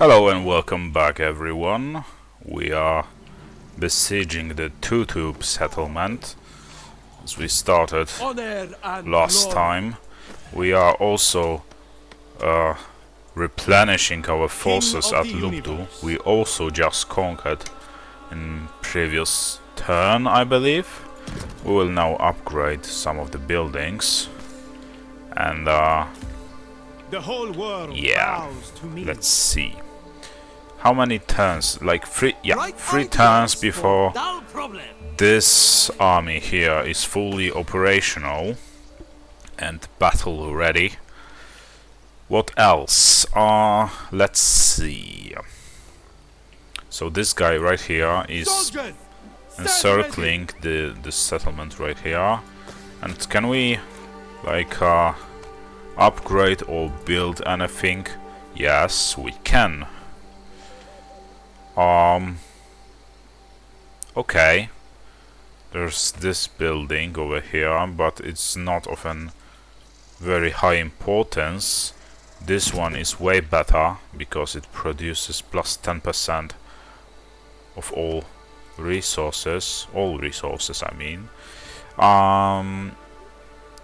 Hello and welcome back everyone. We are besieging the Tutube settlement as we started last time. We are also replenishing our forces at Lubdu. We also just conquered in previous turn, I believe. We will now upgrade some of the buildings and the whole world bows to me. Let's see. How many turns? Like three turns before this army here is fully operational and battle ready. What else? Let's see. So this guy right here is encircling the settlement right here. And can we like upgrade or build anything? Yes, we can. Okay, there's this building over here, but it's not of an very high importance. This one is way better because it produces plus 10% of all resources, I mean.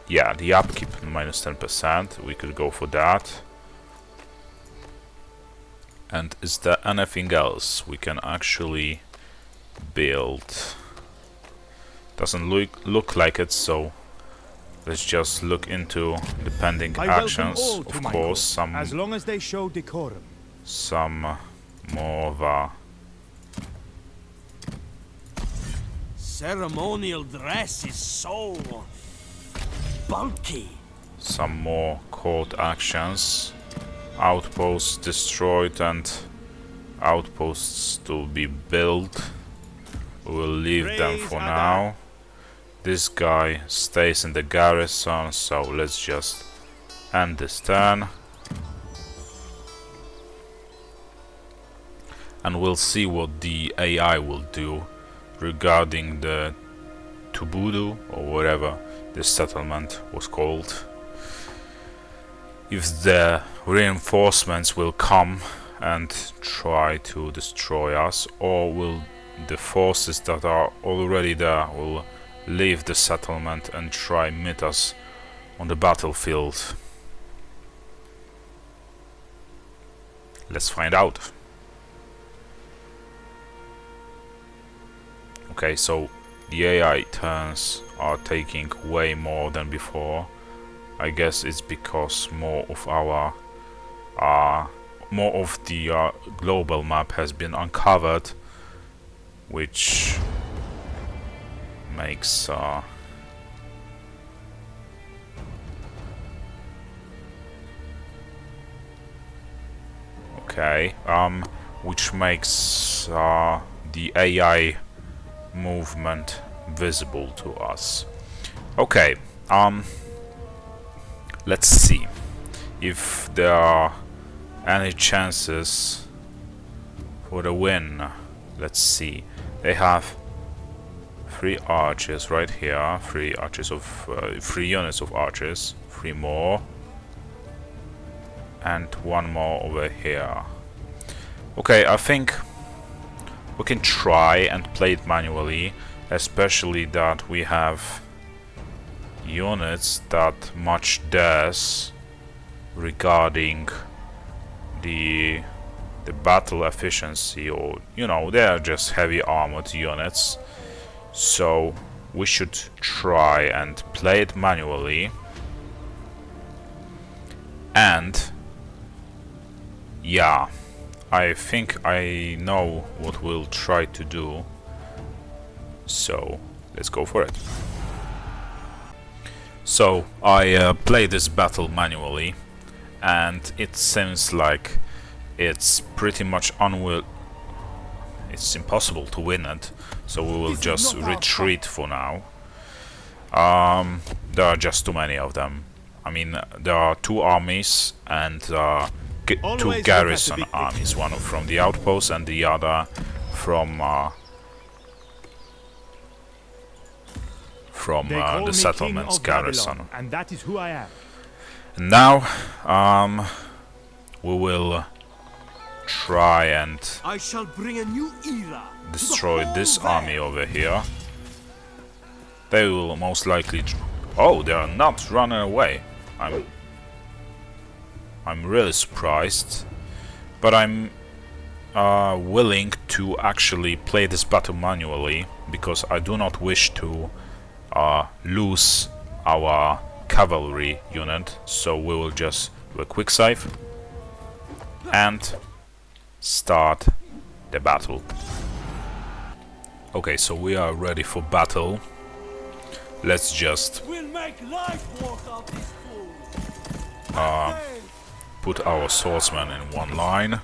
Yeah, the upkeep minus 10%, we could go for that. And is there anything else we can actually build? Doesn't look like it, so let's just look into the pending actions. Of course, some as long as they show decorum. Some more of a ceremonial dress is so bulky. Some more court actions. Outposts destroyed and outposts to be built. We will leave them for now. This guy stays in the garrison, so let's just end this turn. And we'll see what the AI will do regarding the Tubudu, or whatever this settlement was called. If the reinforcements will come and try to destroy us, or will the forces that are already there will leave the settlement and try meet us on the battlefield. Let's find out. Okay, so the AI turns are taking way more than before. I guess it's because more of the global map has been uncovered, which makes which makes the AI movement visible to us. Okay, let's see if there are any chances for the win. Let's see. They have 3 archers right here, 3 archers of 3 units of archers, 3 more, and 1 more over here. Okay, I think we can try and play it manually, especially that we have units that match theirs regarding the battle efficiency, or you know, they are just heavy armored units. So we should try and play it manually, and yeah, I think I know what we'll try to do, so let's go for it. So I play this battle manually, and it seems like it's pretty much it's impossible to win it, so we will just retreat for now. There are just too many of them. I mean, there are 2 armies and 2 garrison armies, one from the outpost and the other from the settlement's garrison. And that is who I am. And now we will try and I shall bring a new era. destroy this army over here. They will most likely... Oh, they are not running away. I'm really surprised. But I'm willing to actually play this battle manually, because I do not wish to lose our cavalry unit. So we will just do a quick save and start the battle. Okay, so we are ready for battle. Let's just We'll make light work of these fools. put our swordsmen in one line.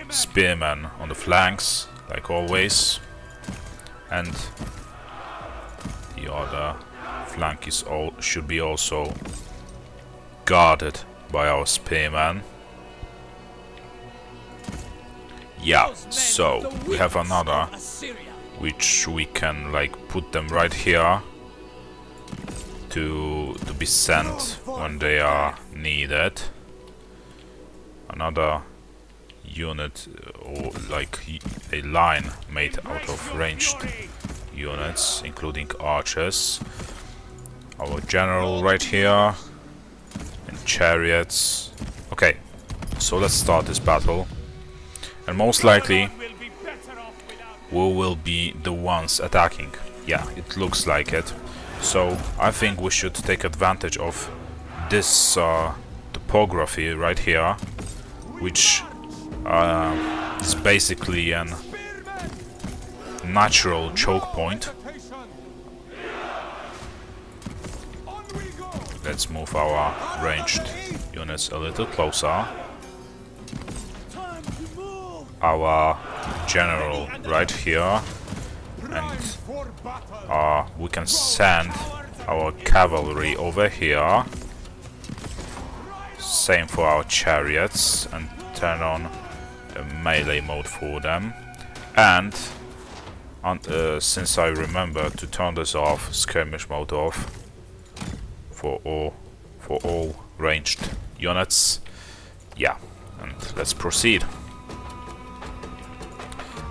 Spearmen on the flanks, like always. And the other flank is should be also guarded by our spearmen. Yeah, so we have another, which we can like put them right here to be sent when they are needed. Another unit, or like a line made out of ranged units, including archers. Our general right here, and chariots. Okay, so let's start this battle. And most likely we will be the ones attacking. Yeah, it looks like it. So I think we should take advantage of this topography right here, which is basically a natural choke point. Let's move our ranged units a little closer. Our general right here, and we can send our cavalry over here. Same for our chariots, and turn on a melee mode for them. And since I remember to turn this off, skirmish mode off for all ranged units. Yeah, and let's proceed.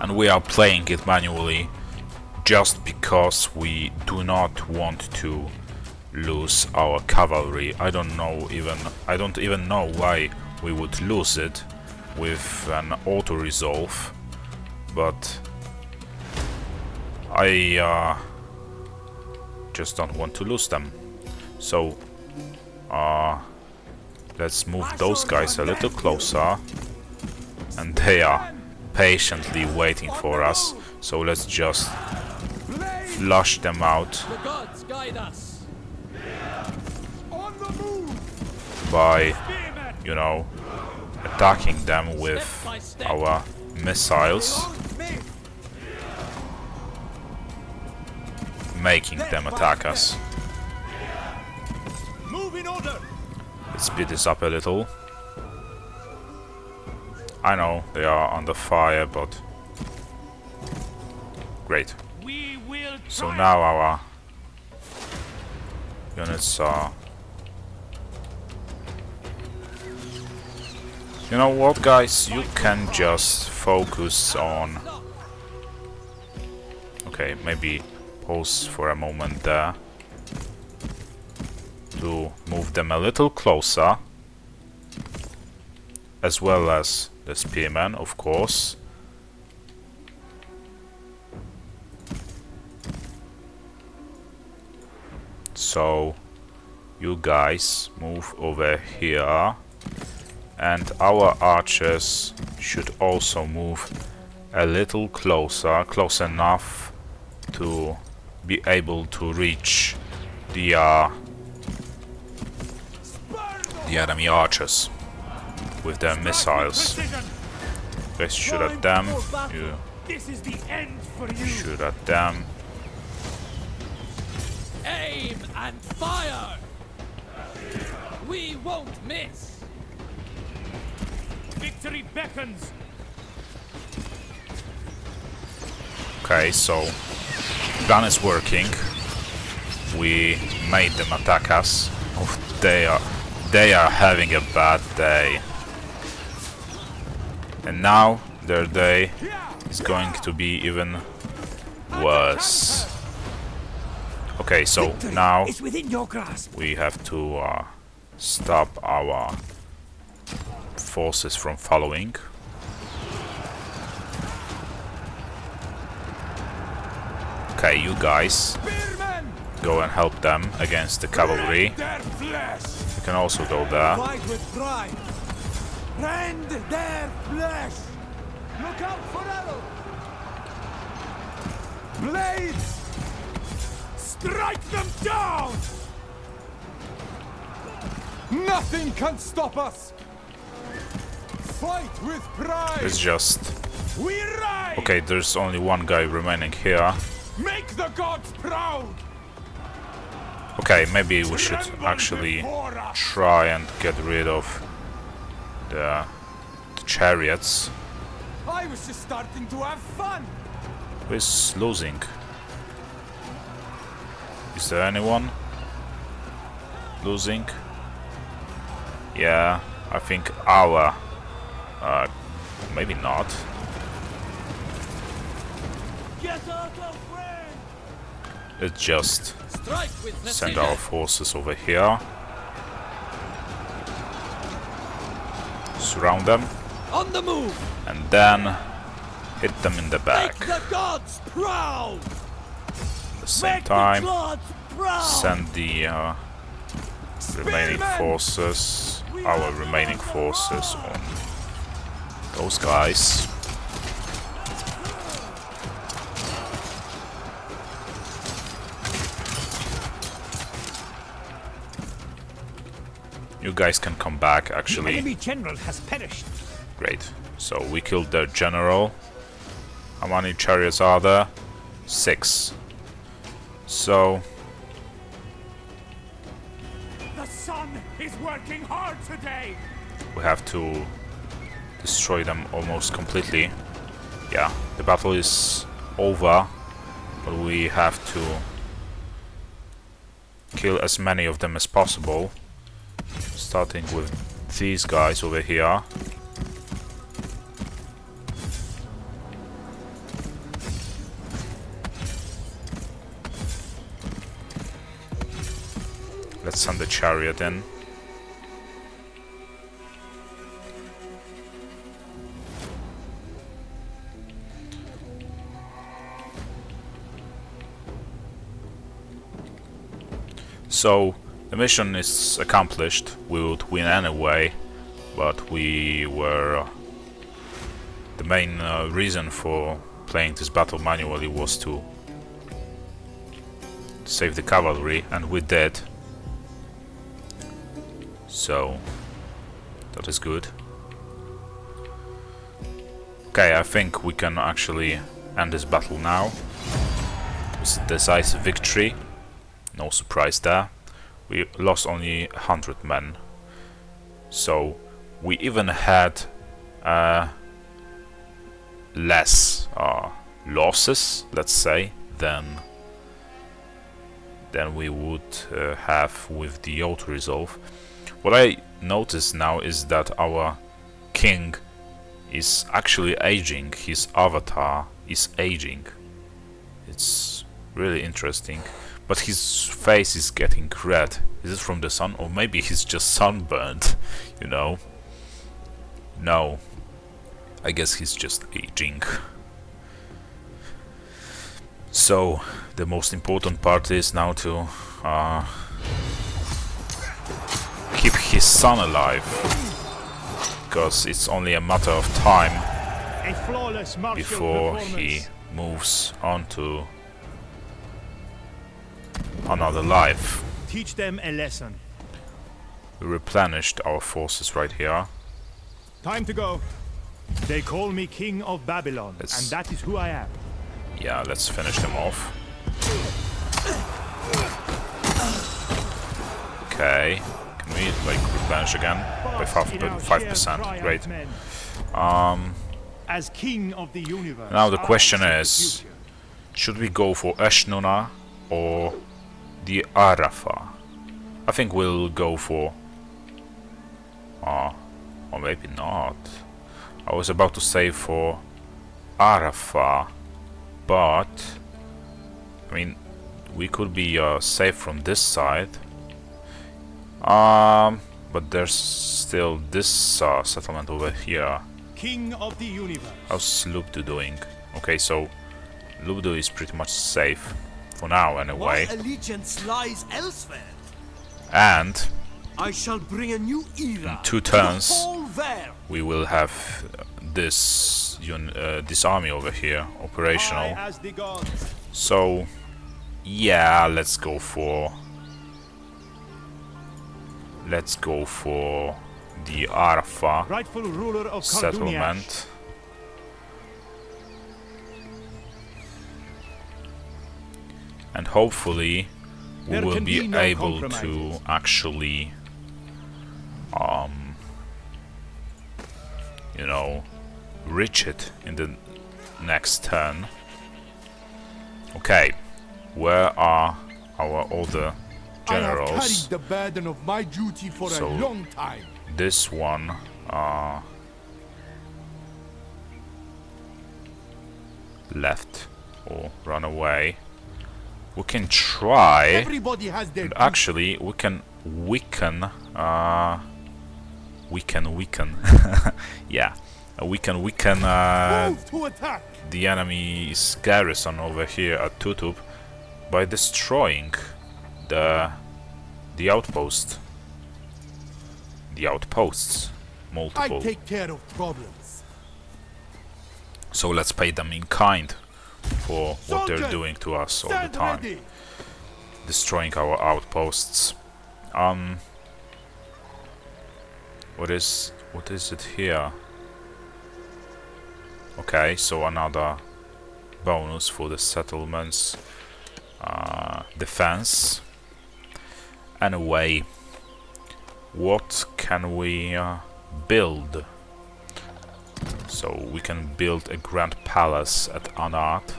And we are playing it manually just because we do not want to lose our cavalry. I don't even know why we would lose it with an auto resolve, but I just don't want to lose them. So let's move those guys a little closer, and they are patiently waiting for us, so let's just flush them out by, you know, attacking them with our missiles, making them attack us. Let's speed this up a little. I know they are under fire, but great. So now our units are... You know what, guys? You can just focus on... Okay, maybe pause for a moment there to move them a little closer, as well as the spearmen, of course. So you guys move over here, and our archers should also move a little closer, close enough to be able to reach the enemy archers with their missiles. Let's shoot at them. You shoot at them. Aim and fire! We won't miss! Victory beckons. Okay, so plan is working. We made them attack us. Oh, they are having a bad day. And now their day is going to be even worse. Okay, so now It's within your grasp. we have to stop our forces from following. Okay, you guys go and help them against the cavalry. You can also go there. Fight with pride. Rend their flesh. Look out, Pharaoh. Blades. Strike them down. Nothing can stop us. Fight with pride. It's just... We ride. Okay, there's only one guy remaining here. Make the gods proud. Okay, maybe we should actually try and get rid of the chariots. I was just starting to have fun. Who is losing? Is there anyone losing? Yeah, I think our... maybe not. Get out of range. Let's just Strike with send precision. our forces over here. Surround them. On the move. And then hit them in the Make back. the gods proud. At the same Make the time, gods proud. send the remaining forces, our remaining forces on those guys. You guys can come back, actually. Enemy general has perished. Great. So we killed their general. How many chariots are there? 6. So The sun is working hard today. we have to destroy them almost completely. Yeah, the battle is over, but we have to kill as many of them as possible, starting with these guys over here. Let's send the chariot in. So the mission is accomplished. We would win anyway, but we were the main reason for playing this battle manually was to save the cavalry, and we did. So that is good. Okay, I think we can actually end this battle now. It's a decisive victory. No surprise there. We lost only 100 men. So we even had less losses, let's say, than we would have with the auto resolve. What I notice now is that our king is actually aging. His avatar is aging. It's really interesting. But his face is getting red. Is it from the sun? Or maybe he's just sunburned, you know? No. I guess he's just aging. So, the most important part is now to keep his son alive. Because it's only a matter of time A flawless martial before performance. he moves on to another life. Teach them a lesson. We replenished our forces right here. Time to go. They call me King of Babylon, Let's- and that is who I am. Yeah, let's finish them off. Okay, can we like replenish again by Bask in our 5%? shared Great. triumph, men. As king of the universe. Now the I question see the is, future. should we go for Eshnuna or the Arafa? I think we'll go for... or maybe not. I I was about to say for Arafah, but I mean, we could be safe from this side. But there's still this settlement over here. King of the universe. How's Lubdu doing? Okay, so Lubdu is pretty much safe for now, anyway. My allegiance lies elsewhere. And I shall bring a new era in 2 to the turns, whole realm. we will have this army over here operational. High as the gods. So, yeah, let's go for the Arafah Rightful ruler of Karduniash. settlement. And hopefully we There will can be be no able to compromises. actually you know, reach it in the next turn. Okay, where are our other I have carried generals? the burden of my duty for So- a long time. This one left or run away. We can try. Everybody has their And duty. actually, we can weaken. Yeah, we can weaken Move to attack. the enemy's garrison over here at Tutub by destroying the outpost. The outposts, I multiple. take care of problems. So let's pay them in kind for what they're Soldiers, doing to us all the Stand time, ready. destroying our outposts. What is it here? Okay, so another bonus for the settlements defense. Anyway, what can we build? So we can build a grand palace at Anat.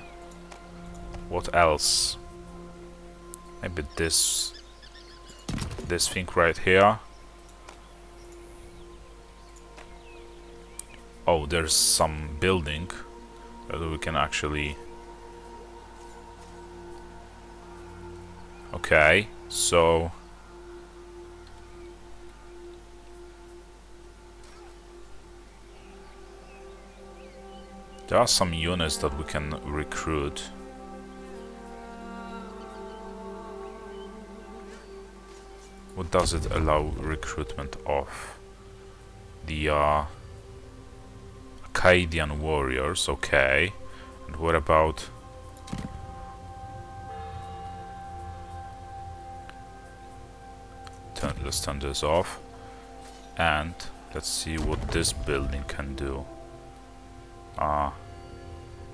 What else? Maybe this thing right here. Oh, there's some building that we can actually. Okay, so there are some units that we can recruit. What does it allow recruitment of? The Akkadian warriors, okay. And what about let's turn this off. And let's see what this building can do.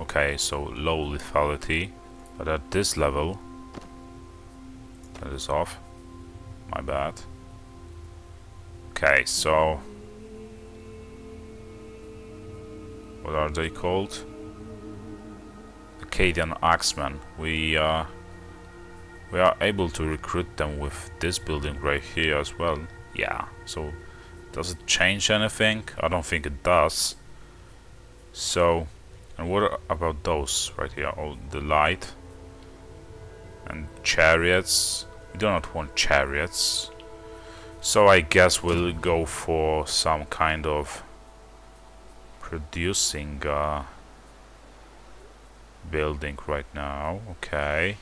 Okay, so low lethality, but at this level, turn this off. My bad. Okay, so what are they called? Akkadian Axemen. We are able to recruit them with this building right here as well. Yeah. So does it change anything? I don't think it does. So, and what about those right here? Oh, the light and chariots. We do not want chariots. So I guess we'll go for some kind of producing building right now. Okay.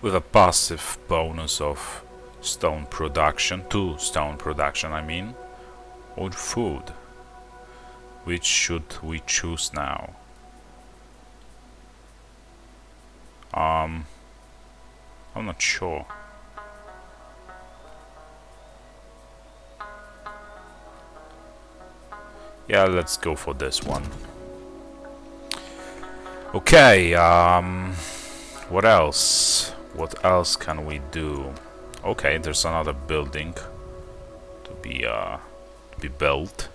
With a passive bonus of stone production, 2 stone production I mean, or food. Which should we choose now? I'm not sure. Yeah, let's go for this one. Okay, what else? What else can we do? Okay, there's another building to be built.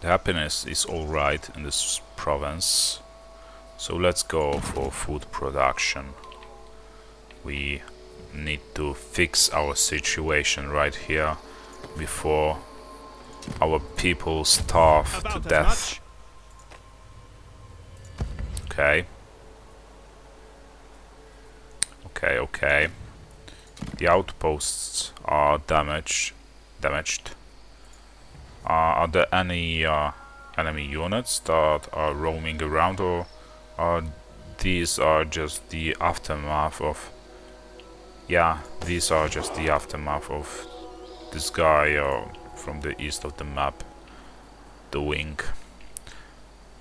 The happiness is alright in this province. So let's go for food production. We need to fix our situation right here before our people starve to About as death. much. Okay. Okay. The outposts are damaged. Are there any enemy units that are roaming around, or are these are just the aftermath of? Yeah, these are just the aftermath of this guy from the east of the map doing.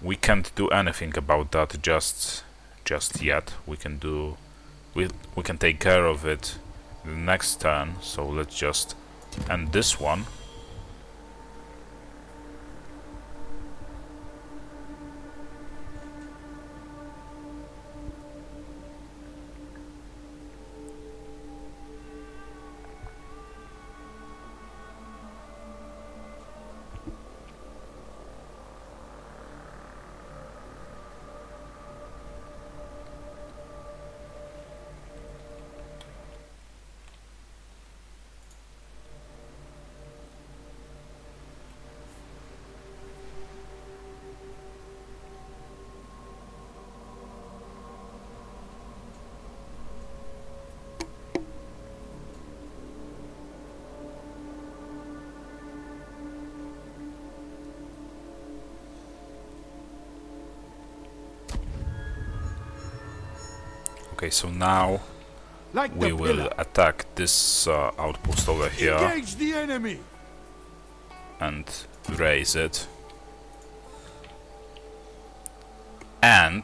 We can't do anything about that just yet. We can take care of it the next turn. So let's just end this one. Okay, so now Like we the will pillar. attack this outpost over here Engage the enemy. and raise it. And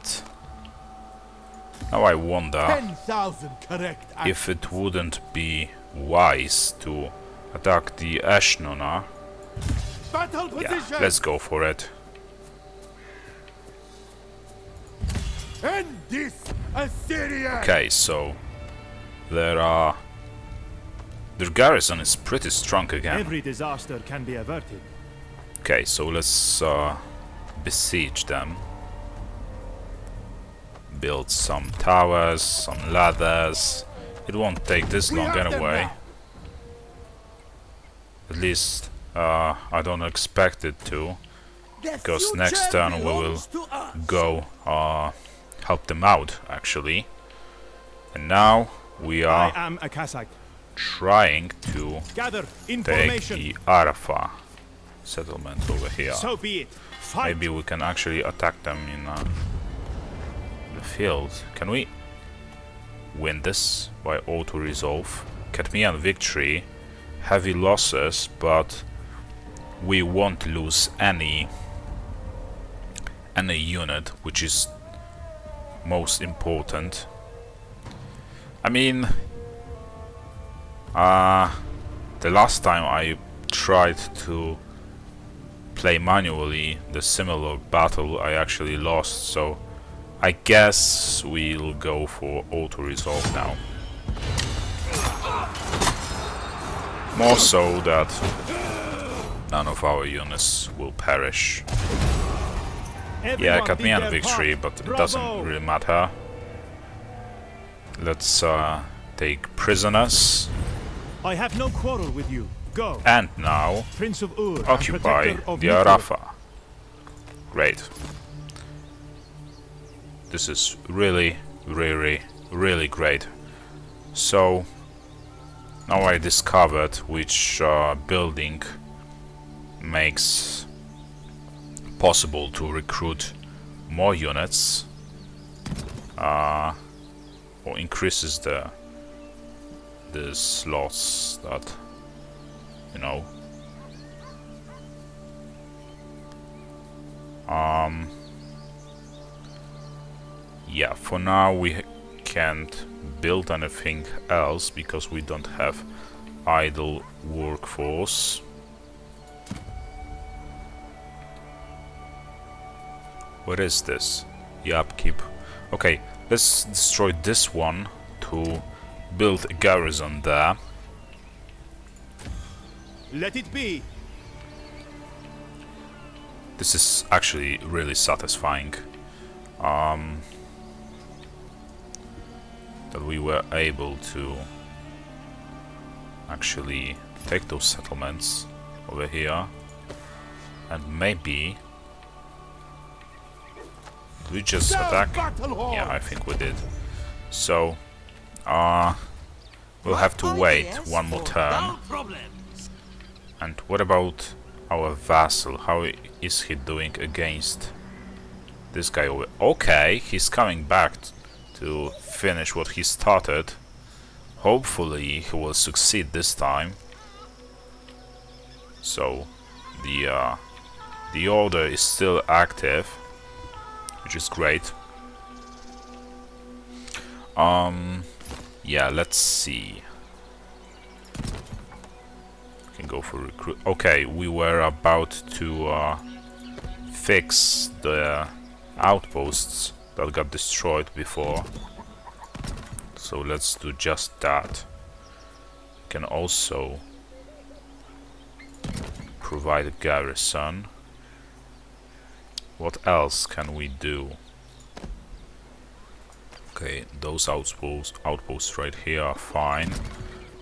now I wonder 10,000 correct. if it wouldn't be wise to attack the Ashnona. Battle Yeah, position. let's go for it. End this, Assyria. Okay, so their garrison is pretty strong again. Every disaster can be averted. Okay, so let's besiege them. Build some towers, some ladders. It won't take this We long have them anyway. now. At least I don't expect it to, The because next future turn we will belongs to us. go help them out actually. And now we I are am a Cossack. trying to Gather in take formation. the Arafa settlement over here. So be it. Fight. Maybe we can actually attack them in the field. Can we win this by auto-resolve? Cadmean victory, heavy losses, but we won't lose any unit, which is most important. I mean, the last time I tried to play manually the similar battle, I actually lost, so I guess we'll go for auto-resolve now. More so that none of our units will perish. Yeah, Everyone did Cadmean their victory, part. but it Bravo. doesn't really matter. Let's take prisoners, I have no quarrel with you. Go. and now Prince of Ur, and occupy protector of the Mithril. Arafa. Great. This is really great. So now I discovered which building makes possible to recruit more units, or increases the slots that, you know. Yeah, for now we can't build anything else because we don't have idle workforce. What is this? The upkeep. Okay, let's destroy this one to build a garrison there. Let it be. This is actually really satisfying. that we were able to actually take those settlements over here, and maybe did we just attack? Yeah, I think we did. So we'll have to wait one more turn. And what about our vassal? How is he doing against this guy over? Okay, he's coming back to finish what he started. Hopefully he will succeed this time. So the order is still active, which is great. Yeah, let's see. We can go for recruit. Okay, we were about to fix the outposts that got destroyed before. So let's do just that. We can also provide a garrison. What else can we do? Okay, those outposts right here are fine.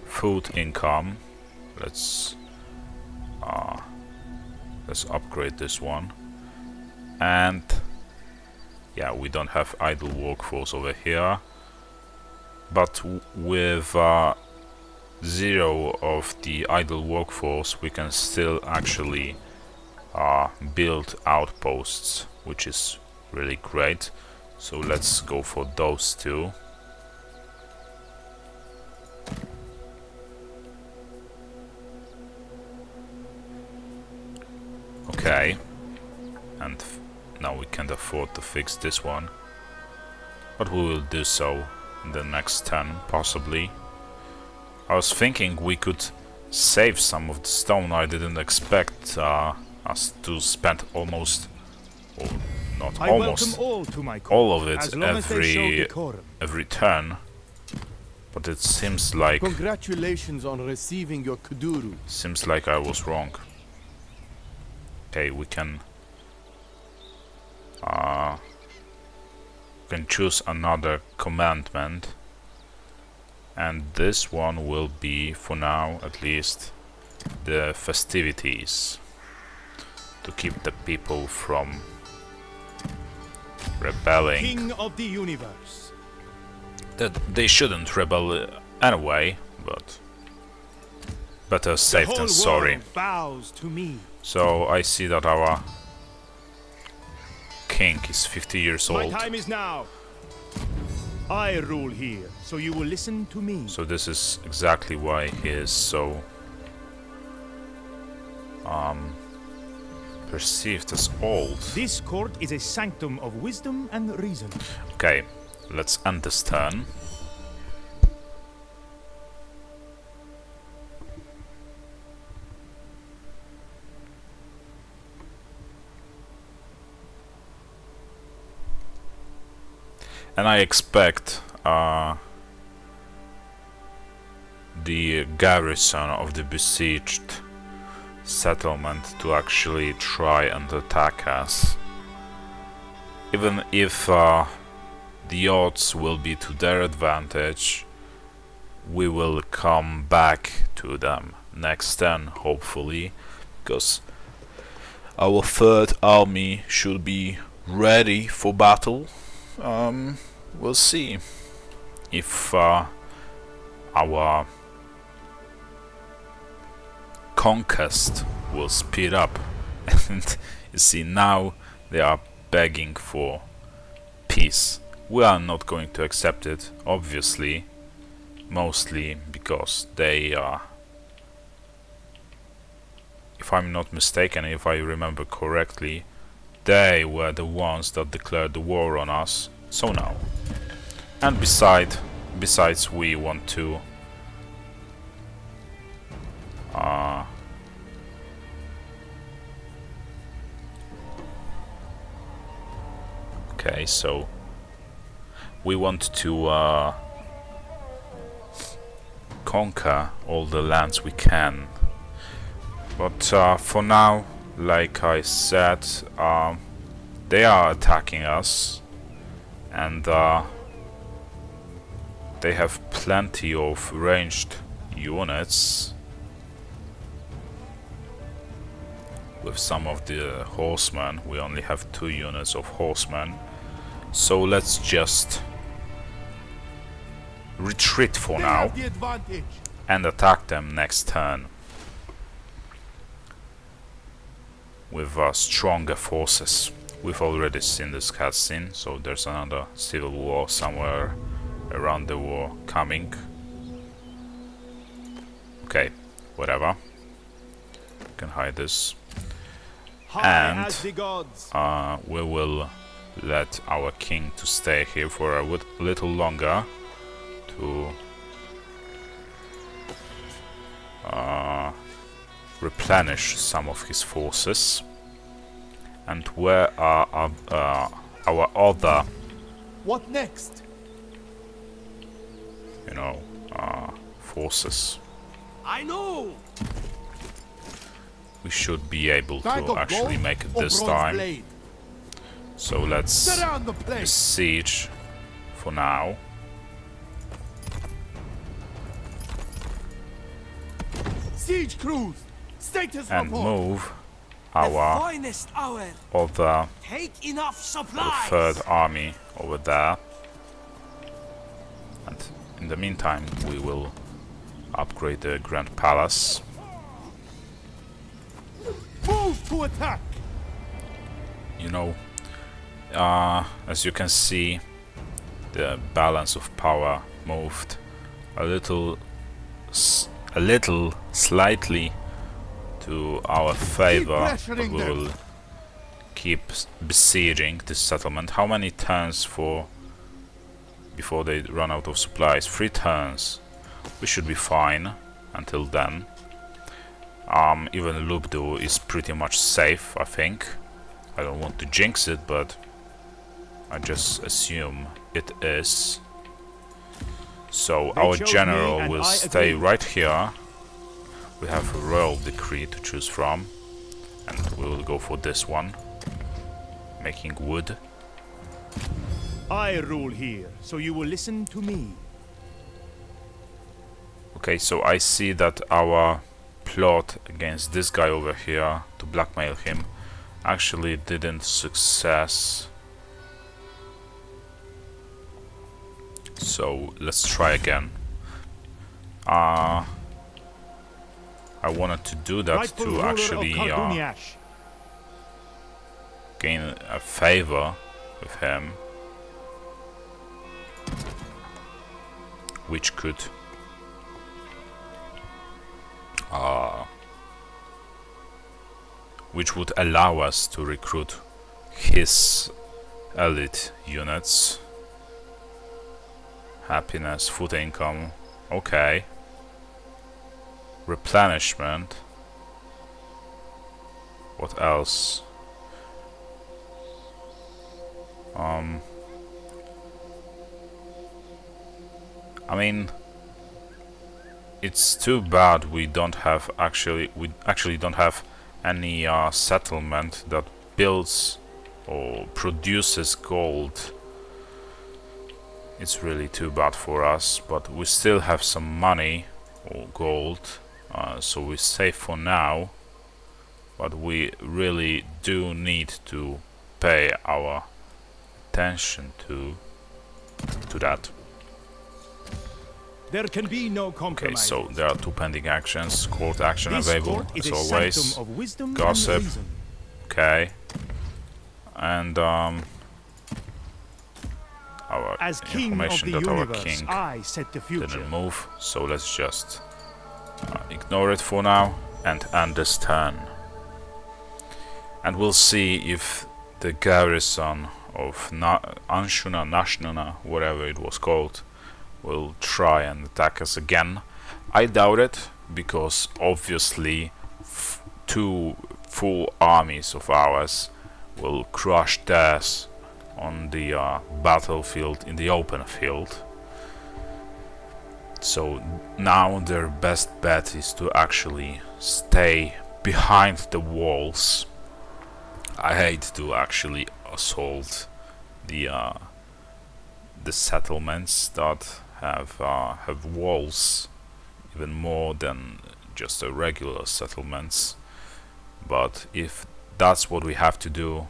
Food income. Let's upgrade this one. And yeah, we don't have idle workforce over here. But with 0 of the idle workforce, we can still actually build outposts, which is really great. So let's go for those two. Okay, and now we can't afford to fix this one, but we will do so in the next turn, possibly. I was thinking we could save some of the stone. I didn't expect us to spend almost, or not almost, all of it every turn. But it seems like Congratulations on receiving your kuduru. seems like I was wrong. Okay, we can choose another commandment, and this one will be, for now at least, the festivities, to keep the people from rebelling. King of the universe. That they shouldn't rebel anyway, but better safe The than whole sorry. world bows to me. So I see that our king is 50 years My old. time is now. I rule here, so you will listen to me. So this is exactly why he is so perceived as old. This court is a sanctum of wisdom and reason. Okay, let's end this turn. And I expect the garrison of the besieged settlement to actually try and attack us. Even if the odds will be to their advantage, we will come back to them next turn, hopefully, because our third army should be ready for battle. We'll see if our conquest will speed up. And you see, now they are begging for peace. We are not going to accept it, obviously, mostly because they are, if I'm not mistaken, if I remember correctly, they were the ones that declared the war on us. So now, and besides, we want to okay, so we want to conquer all the lands we can, but for now, like I said, they are attacking us, and they have plenty of ranged units with some of the horsemen. We only have 2 units of horsemen, so let's just retreat for They now have the advantage. and attack them next turn with stronger forces. We've already seen this cutscene, so there's another civil war somewhere around the war coming. Okay, whatever. Can hide this. High And as the gods. we will let our king to stay here for a little longer to replenish some of his forces. And where are our other, What next? you know, forces? I know. We should be able Bag to of actually gold make it or this bronze time. blade? So let's Surround the place. besiege for now. Siege crews. Status And report. move The our finest hour. other Take enough the supplies. third army over there. And in the meantime, we will upgrade the Grand Palace. Move to attack. You know, as you can see, the balance of power moved a little slightly to our favor, but pressuring we them. will keep besieging this settlement. How many turns before they run out of supplies? 3 turns. We should be fine until then. Even Lubdu is pretty much safe, I think. I don't want to jinx it, but I just assume it is. So They our chose me general and will I stay agree. right here. We have a royal decree to choose from, and we will go for this one, making wood. I rule here, so you will listen to me. Okay, so I see that our plot against this guy over here to blackmail him actually didn't success. So let's try again. I wanted to do that Rightful to ruler actually of Karduniash. gain a favor with him, which could which would allow us to recruit his elite units. Happiness, food income, okay. Replenishment. What else? I mean, it's too bad we don't have we actually don't have any settlement that builds or produces gold. It's really too bad for us, but we still have some money or gold, so we're safe for now. But we really do need to pay our attention to that. There can be no Okay, compromise. so there are 2 pending actions. Court action This available court is as a always. sanctum of wisdom Gossip. and reason. Okay. And our As king of information the that our universe, king I set the future. didn't move, so let's just ignore it for now and end this turn. And we'll see if the garrison of Anshuna, Nashnuna, whatever it was called, will try and attack us again. I doubt it, because obviously 2 full armies of ours will crush theirs on the battlefield, in the open field. So now their best bet is to actually stay behind the walls. I hate to actually assault the the settlements that have walls, even more than just a regular settlements. But if that's what we have to do,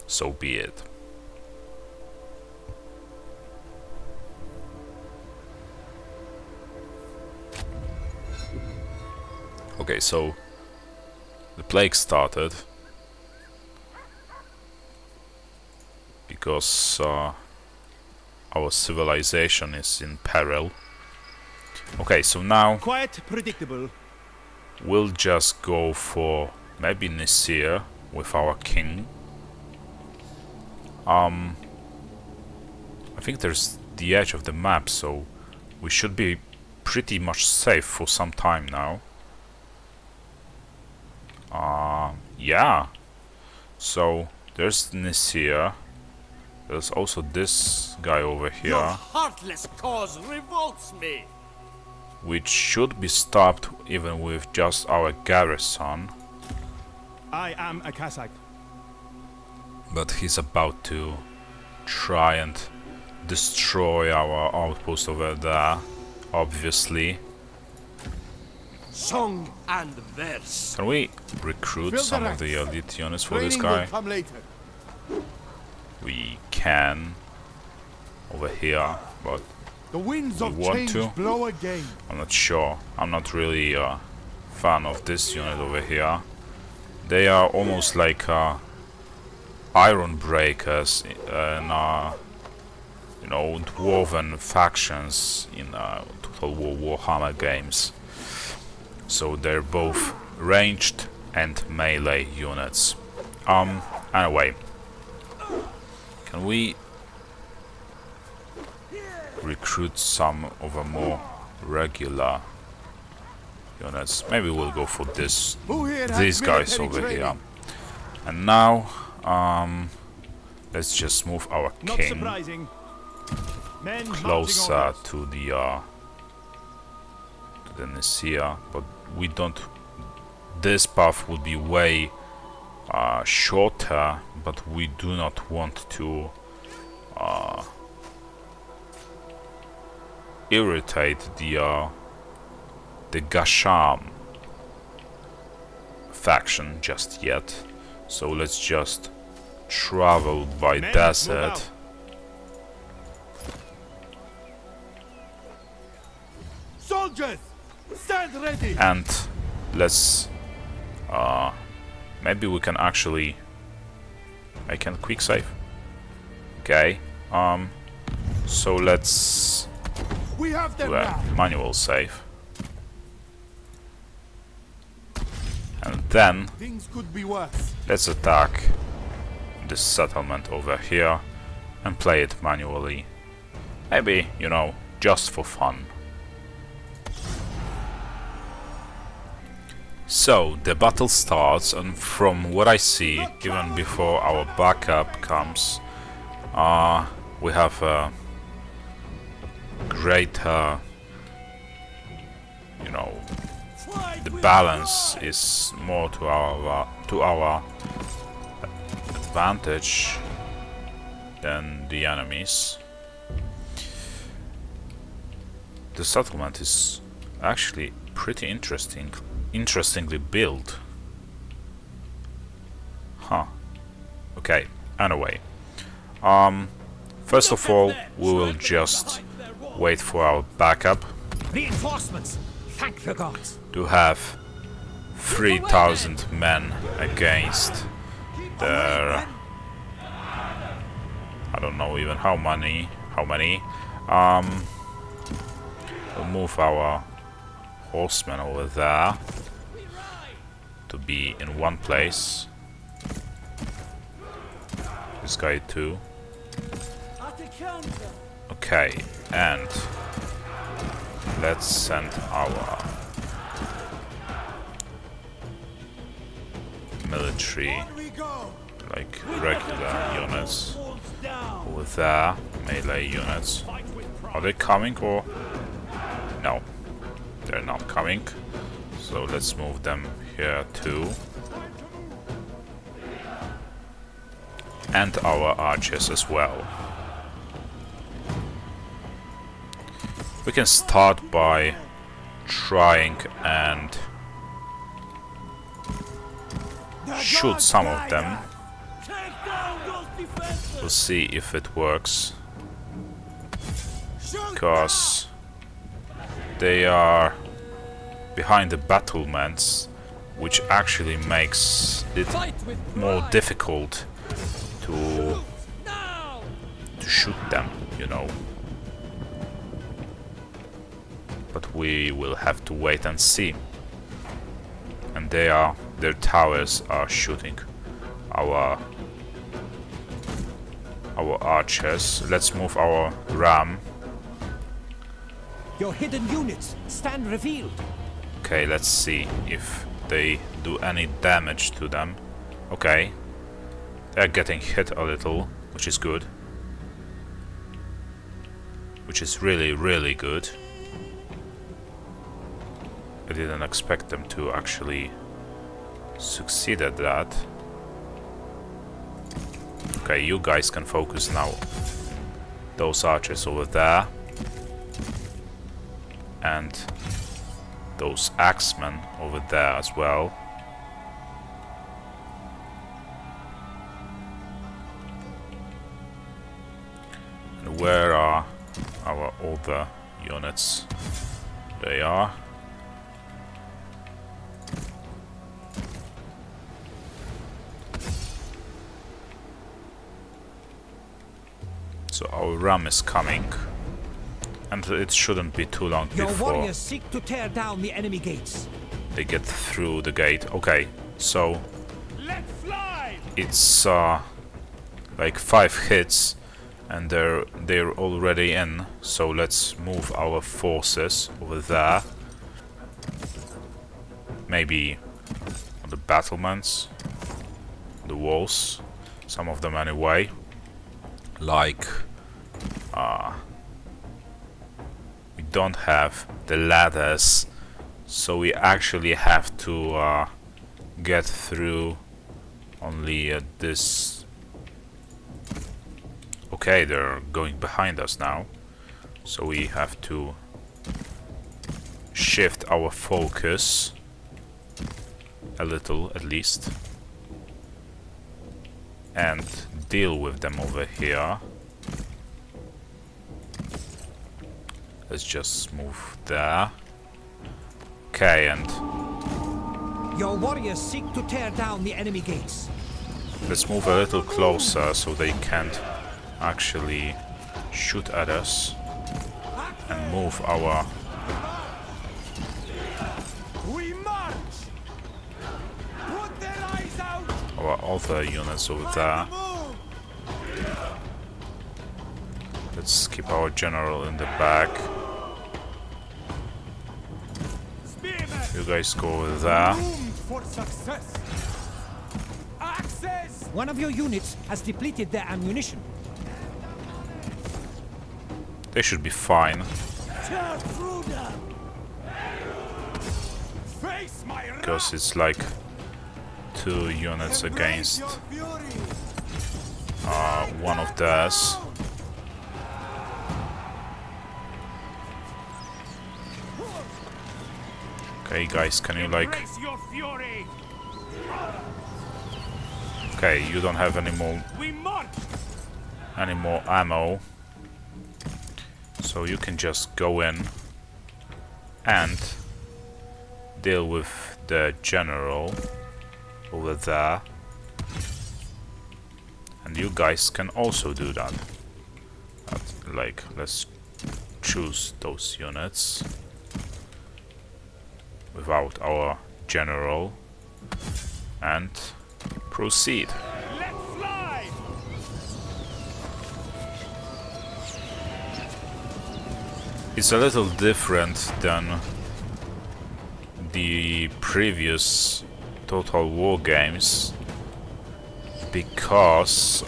so be it. Okay, so the plague started because our civilization is in peril. Okay, so now Quite predictable. we'll just go for maybe Nicaea with our king. I think there's the edge of the map, so we should be pretty much safe for some time now. Yeah. So there's Nicaea. There's also this guy over Your here, heartless cause revolts me. which should be stopped even with just our garrison. I am a Cossack. But he's about to try and destroy our outpost over there, obviously. Song and verse. Can we recruit Fill the some of the ranks. elite units for this Training guy? will come later. We can over here, but The winds We of want change to. blow again. I'm not sure. I'm not really a fan of this unit over here. They are almost like iron breakers in you know, dwarven factions in Total War Warhammer games. So they're both ranged and melee units. Anyway, can we recruit some of a more regular units? Maybe we'll go for this, Who here has these guys military over here. training? And now, let's just move our Not king surprising. Men mounting closer orders. to the Nicaea, but we don't. This path would be way shorter, but we do not want to irritate the Gasham faction just yet. So let's just travel by Men, move desert. out. Soldiers, stand ready. And let's maybe we can actually make a quick save. Okay, so let's We have them do a now. manual save, and then Things could be worse. let's attack this settlement over here and play it manually, maybe, you know, just for fun. So the battle starts, and from what I see, even before our backup comes, we have a greater, you know, the balance is more to our advantage than the enemies. The settlement is actually pretty interestingly built. Huh. Okay, anyway. First of all, we will just wait for our backup Reinforcements. Thank the gods. to have 3,000 men against their, I don't know even how many. We'll move our horsemen over there to be in one place. This guy too. Okay, and let's send our military, We go. like regular units over there, melee units. Are they coming or no? They're not coming. So let's move them here too. And our archers as well. We can start by trying and shoot some of them. We'll see if it works, because they are behind the battlements, which actually makes it more difficult to shoot them, you know. But we will have to wait and see. And their towers are shooting our archers. Let's move our ram. Your hidden units stand revealed. Okay, let's see if they do any damage to them. Okay, they're getting hit a little, which is good. Which is really, really good. I didn't expect them to actually succeed at that. Okay, you guys can focus now. Those archers over there. And those axemen over there as well. And where are our other units? They are. So our ram is coming, and it shouldn't be too long Your before warriors seek to tear down the enemy gates. they get through the gate. Okay, so Let's fly! it's like 5 hits, and they're already in. So let's move our forces over there. Maybe on the battlements, the walls, some of them anyway. Like we don't have the ladders, so we actually have to get through only this. Okay, they're going behind us now, so we have to shift our focus a little at least and deal with them over here. Let's just move there. Okay, and Your warriors seek to tear down the enemy gates. let's move a little closer so they can't actually shoot at us, and move our We march! Put their eyes out! other units over there. Move! Let's keep our general in the back. Spearmen! You guys go over there. Doomed for success! Access! One of your units has depleted their ammunition. They should be fine, Tear through them! Face my because it's like 2 units against your fury! one of theirs. Okay, guys, can you like... Embrace your fury! Okay, you don't have We march! any more ammo, so you can just go in and deal with the general over there, and you guys can also do that. Like, let's choose those units without our general and proceed. Let's fly! It's a little different than the previous Total War games, because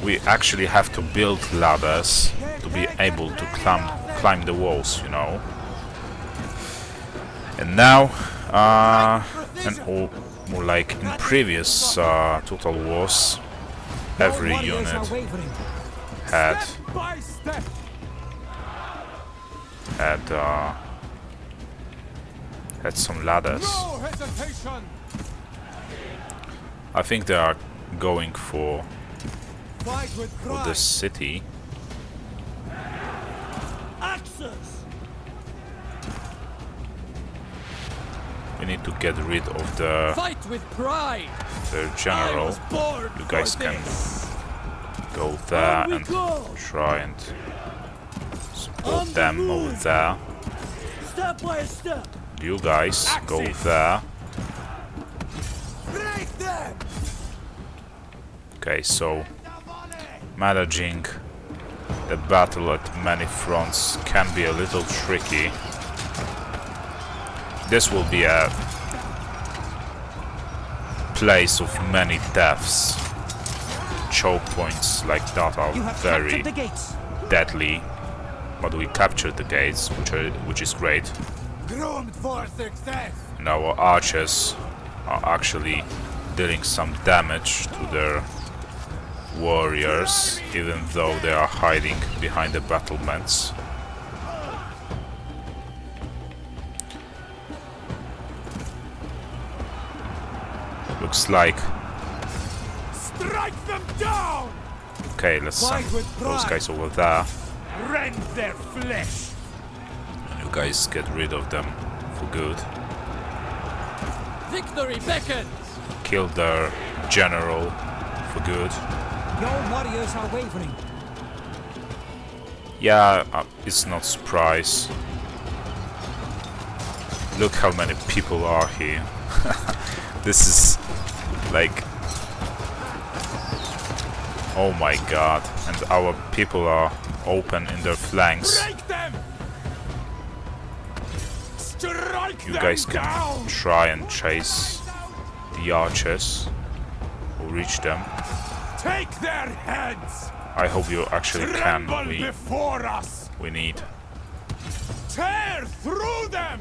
we actually have to build ladders to be able to climb the walls, you know. And now, more like in previous Total Wars, every Your warriors unit are wavering. had By step! had some ladders. No hesitation! I think they are going for Fight with pride! this city. Axes! We need to get rid of the Fight with pride! their general. You guys can go there and try and support them over there. Step by step! You guys go there. Break them! Okay, so managing the battle at many fronts can be a little tricky. This will be a place of many deaths. Choke points like that are You have very captured the gates. deadly, but we captured the gates, which is great. Groomed for success! And our archers are actually dealing some damage to their warriors, even though they are hiding behind the battlements. Looks like... Strike them down! Okay, let's send Fight with those pride. guys over there. Rend their flesh! And you guys get rid of them for good. Victory beckons! Kill their general for good. Your warriors are wavering. Yeah, it's not surprise. Look how many people are here. This is like... Oh my god. And our people are open in their flanks. Break them! Strike You them guys can down! try and chase the archers or reach them. Take their heads! I hope you actually can. Tremble before us! We need... Tear through them!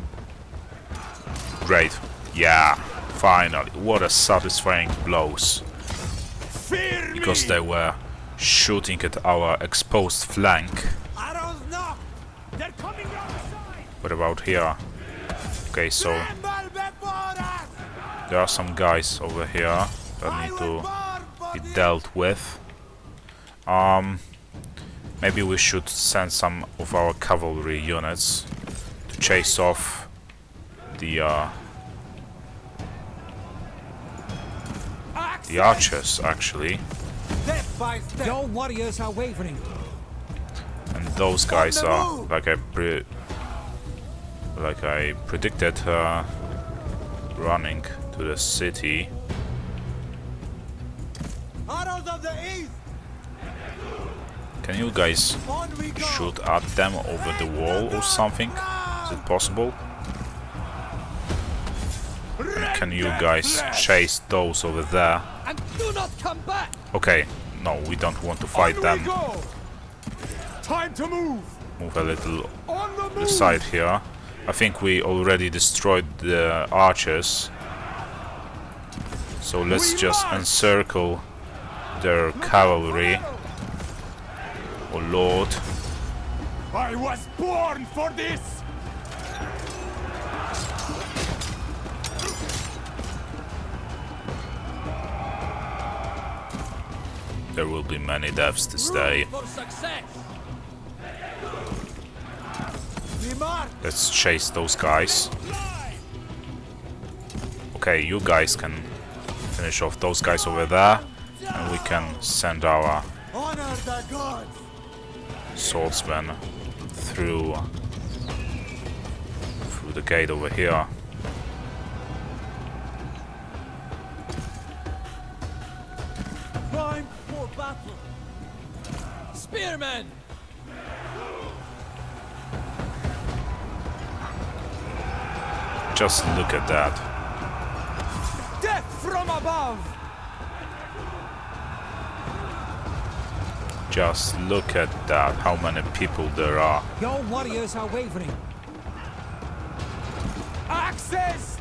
Great. Yeah, finally. What a satisfying blows. Fear Because me! they were shooting at our exposed flank. Arrows knock! They're coming down the side! What about here? Okay, so Tremble before us! there are some guys over here that need to be dealt with. Maybe we should send some of our cavalry units to chase off the archers, actually. Step by step! Your warriors are wavering. And those guys the are, move! like I predicted, running to the city. Arrows of the east! Can you guys On we go! shoot at them over the wall or something? Is it possible? Can you guys chase those over there? And do not come back! Okay, no, we don't want to fight On them. we go! Time to move! Move a little On the to the move! side here. I think we already destroyed the archers. So let's just encircle their cavalry. Oh lord. I was born for this! There will be many deaths this day. For success! We march! Let's chase those guys. Okay, you guys can finish off those guys over there. And we can send our Honor the gods! swordsmen through the gate over here. Prime for battle! Spearmen! Just look at that. Death from above! Just look at that, how many people there are. Your warriors are wavering. Axes!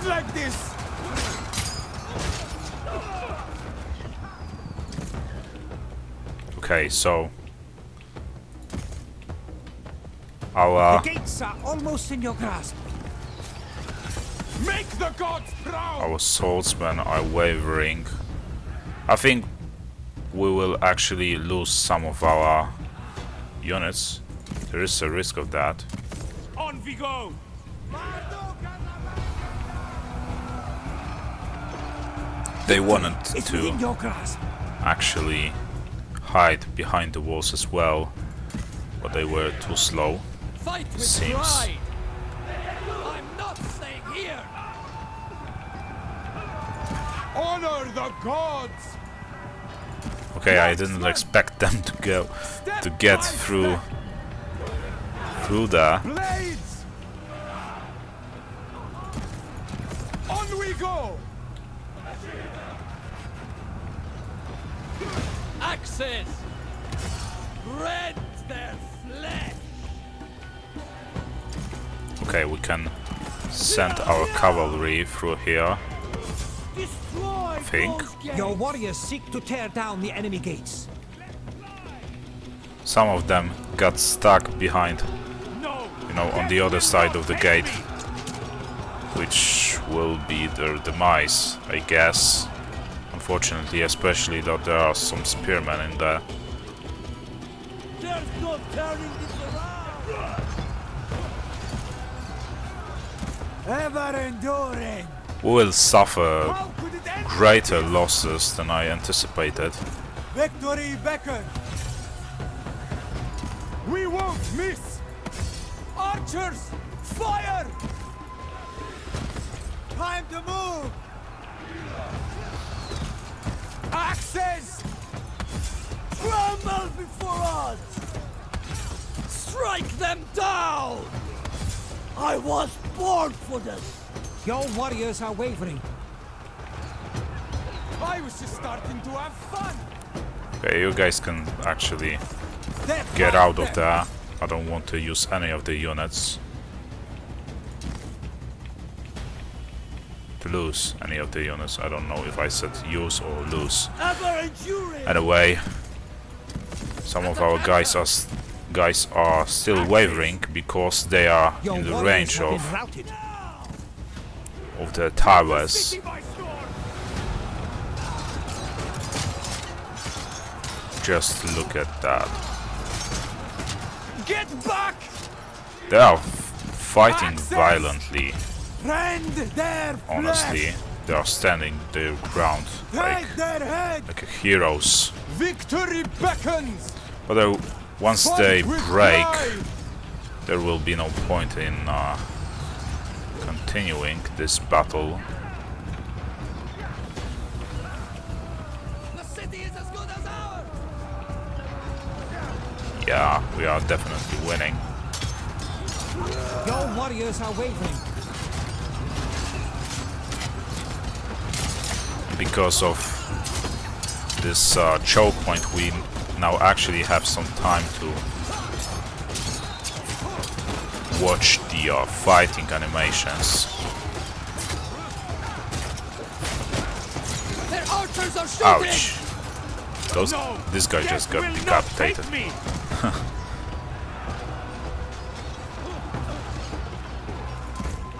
like this! Okay, so our The gates are almost in your grasp. Make the gods proud! our swordsmen are wavering. I think we will actually lose some of our units. There is a risk of that. On we go! They wanted It's to within your grasp. actually hide behind the walls as well, but they were too slow. Fight with Seems. pride! I'm not staying here! Honor the gods! Okay, I didn't expect them to get through there. Blades! On we go! Axes! Rend their flesh! Okay, we can send our cavalry through here. Destroy Think. those gates! Your warriors seek to tear down the enemy gates. Some of them got stuck behind, No! you know, on the other side of the gate, which will be their demise, I guess. Unfortunately, especially that there are some spearmen in there. There's no turning this around! Ever enduring! We will suffer How could it end? greater losses than I anticipated. Victory beckons! We won't miss! Archers, fire! Time to move! Axes! Tremble before us! Strike them down! I was born for this! Your warriors are wavering. I was just starting to have fun! Okay, you guys can actually They're get right out of there. I don't want to use any of the units. To lose any of the units. I don't know if I said use or lose. Ever enduring! Anyway, some of our guys are still wavering because they are Your in the warriors range have of been routed. the towers. Just look at that. Get back! They are fighting violently. Rend their Honestly, flesh! they are standing their ground like Take their head! heroes. Victory beckons! But once they Fight with break, pride! there will be no point in continuing this battle. The city is as good as ours! Yeah, we are definitely winning. Your warriors are wavering. Because of this choke point, we now actually have some time to watch the fighting animations. Their archers are shooting! Ouch! This guy just got decapitated.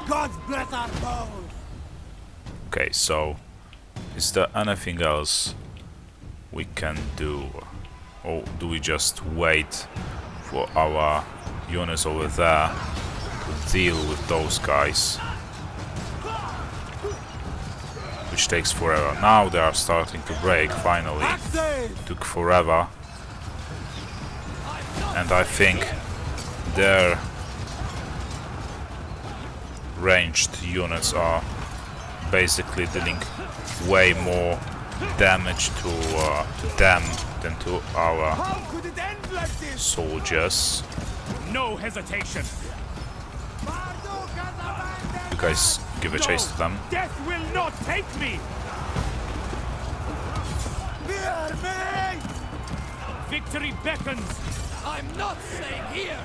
God's bless our bows! Okay, so is there anything else we can do? Or do we just wait for our units over there to deal with those guys? Which takes forever. Now they are starting to break, finally. Axes! Took forever. And I think their ranged units are basically dealing way more damage to them than to our How could it end like this? soldiers. No hesitation. You guys give a chase to them. Death will not take me. Fear me! Victory beckons. I'm not staying here!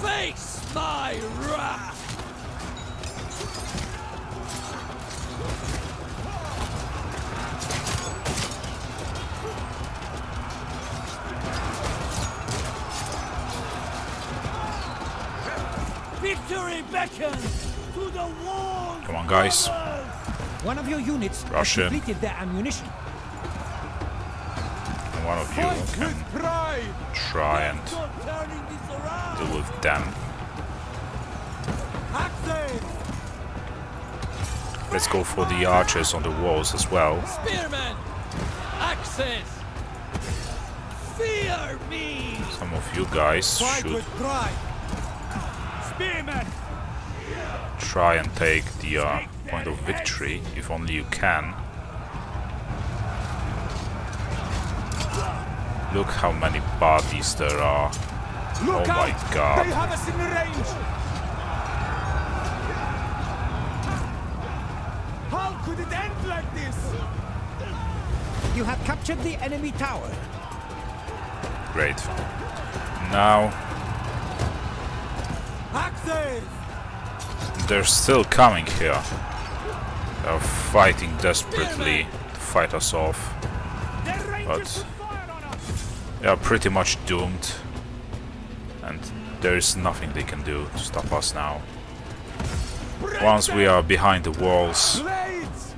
Face my wrath! Victory beckons to the wall. Come on, guys. One of your units has Rush in. completed their ammunition. And one of you can try and deal with them. Let's go for the archers on the walls as well. Spearmen, axes. Fear me. Some of you guys should Spearmen. try and take the point of victory, if only you can. Look how many bodies there are. Oh my god. They have us in range. How could it end like this? You have captured the enemy tower. Great. Now Axes. they're still coming here. They're fighting desperately to fight us off. But they are pretty much doomed. And there is nothing they can do to stop us now. Once we are behind the walls, Blades.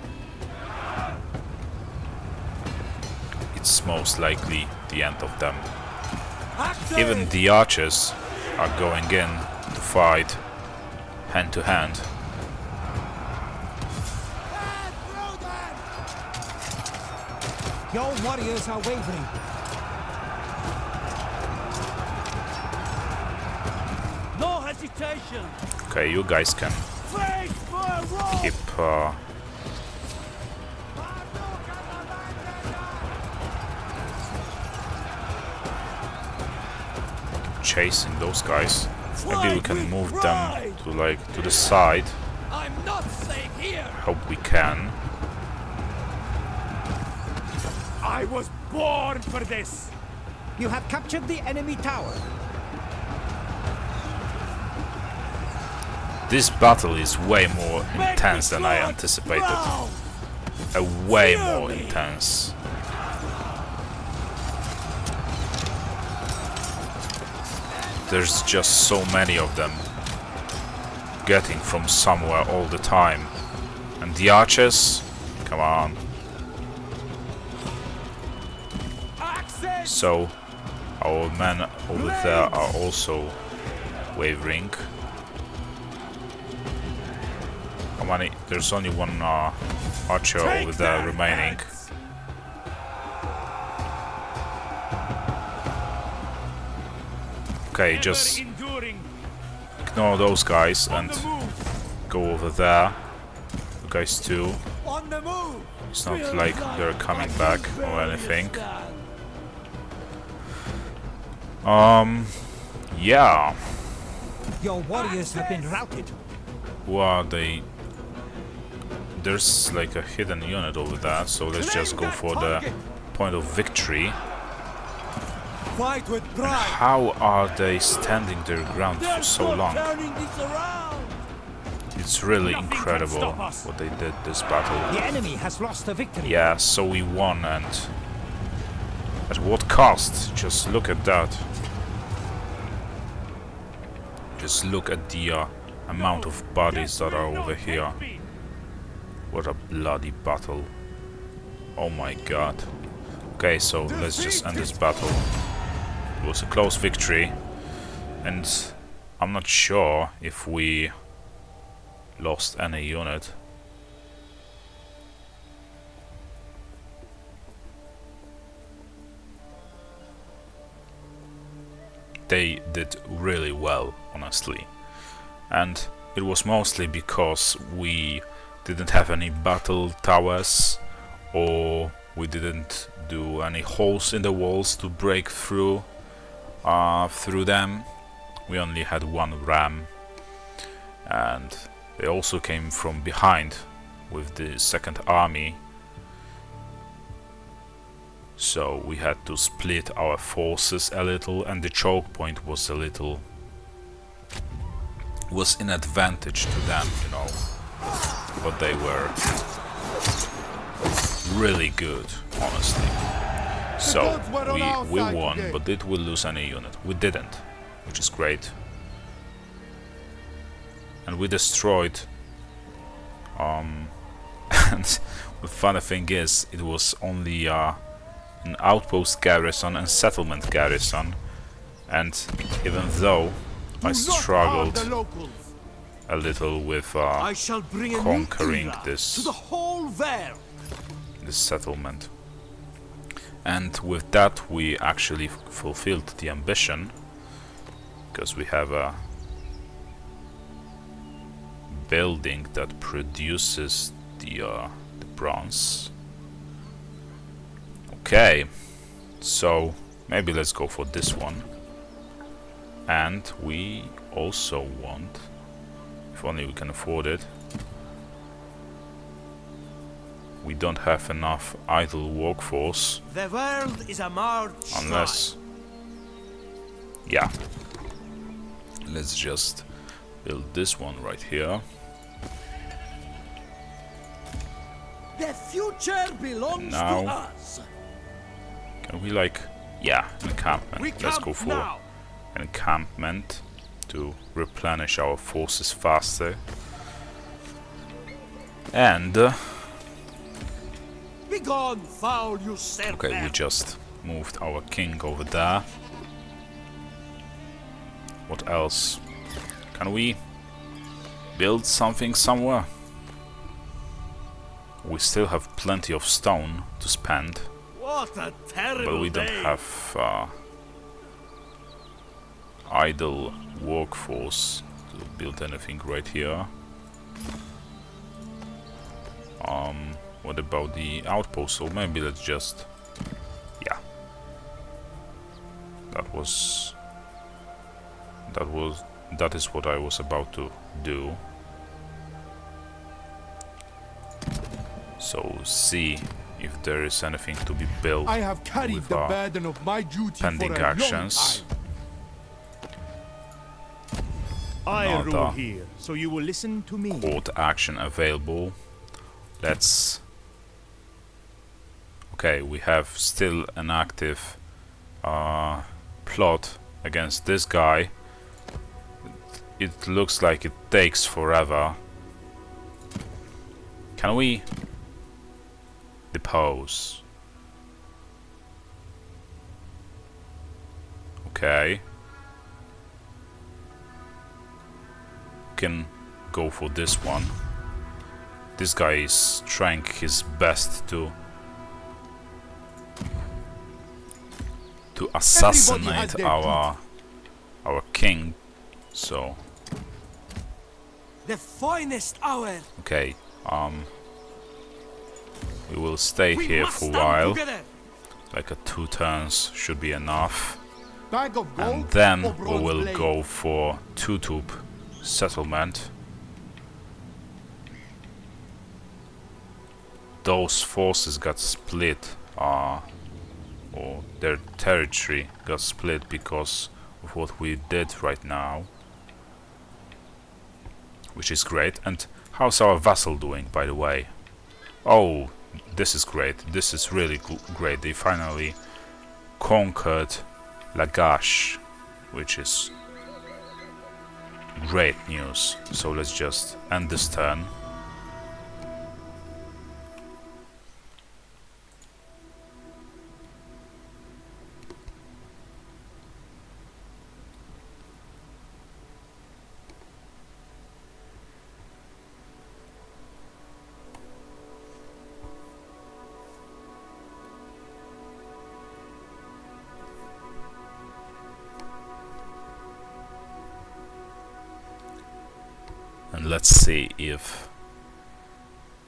it's most likely the end of them. Axes. Even the archers are going in to fight hand to hand. Your warriors are wavering. No hesitation. Okay, you guys can Face for Rome. keep chasing those guys. Maybe we can move them to to the side. I'm not safe here. Hope we can. I was born for this. You have captured the enemy tower. This battle is way more intense than I anticipated. Way more intense. There's just so many of them getting from somewhere all the time. And the archers? Come on. So, our men over there are also wavering. How many? There's only one archer over there remaining. Okay, just ignore those guys and go over there. You guys too. On the move. It's not like they're coming back or anything. Yeah. Your warriors have been routed. Who are they? There's like a hidden unit over there, so let's just go for the point of victory. Fight with pride. How are they standing their ground for so long? Turning this around. It's really incredible what they did this battle. The enemy has lost the victory. Yeah, so we won, and at what cost? Just look at that. Just look at the amount of bodies that are over here. What a bloody battle. Oh my god. Okay, so let's just end this battle. It was a close victory, and I'm not sure if we lost any unit. They did really well, honestly, and it was mostly because we didn't have any battle towers, or we didn't do any holes in the walls to break through them. We only had one ram, and they also came from behind with the second army, so we had to split our forces a little, and the choke point was a little was an advantage to them, you know. But they were really good, honestly. So we won, but did we lose any unit? We didn't, which is great. And we destroyed. And the funny thing is, it was only an outpost garrison and settlement garrison, and even though I struggled a little with conquering this settlement, and with that we actually fulfilled the ambition, because we have a building that produces the bronze. Okay, so maybe let's go for this one. And we also want, if only we can afford it, we don't have enough idle workforce. The world is a march unless, yeah, let's just build this one right here. The future belongs to us. Can we, like, yeah, encampment. Let's go for now. Encampment to replenish our forces faster. And Be gone, foul usurper. okay, we just moved our king over there. What else? Can we build something somewhere? We still have plenty of stone to spend, What a terrible but we don't day. have idle workforce to build anything right here. What about the outpost? So maybe let's just, yeah. That is what I was about to do. So see if there is anything to be built. I have carried with the burden of my duty pending for a actions. I rule Another here, so you will listen to me. court action available. Let's. Okay, we have still an active plot against this guy. It looks like it takes forever. Can we depose? Okay. Can go for this one. This guy is trying his best to assassinate our king. So The finest hour. okay, we will stay We here must for a stand while. together. Like 2 turns should be enough, Bag of gold and then or we bronze will blade? go for Tutub settlement. Those forces got split, or their territory got split because of what we did right now, which is great. And how's our vassal doing, by the way? Oh, this is great. This is really great. They finally conquered Lagash, which is great news. So let's just end this turn. And let's see if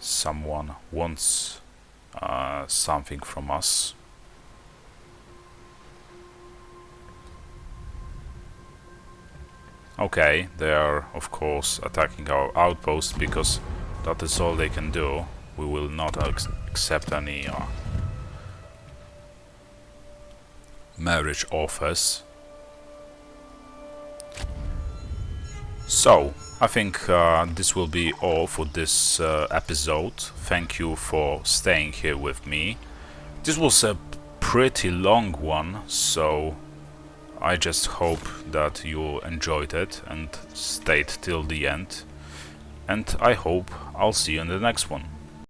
someone wants something from us. Okay, they are of course attacking our outpost because that is all they can do. We will not accept any marriage offers. So, I think this will be all for this episode. Thank you for staying here with me. This was a pretty long one, so I just hope that you enjoyed it and stayed till the end. And I hope I'll see you in the next one.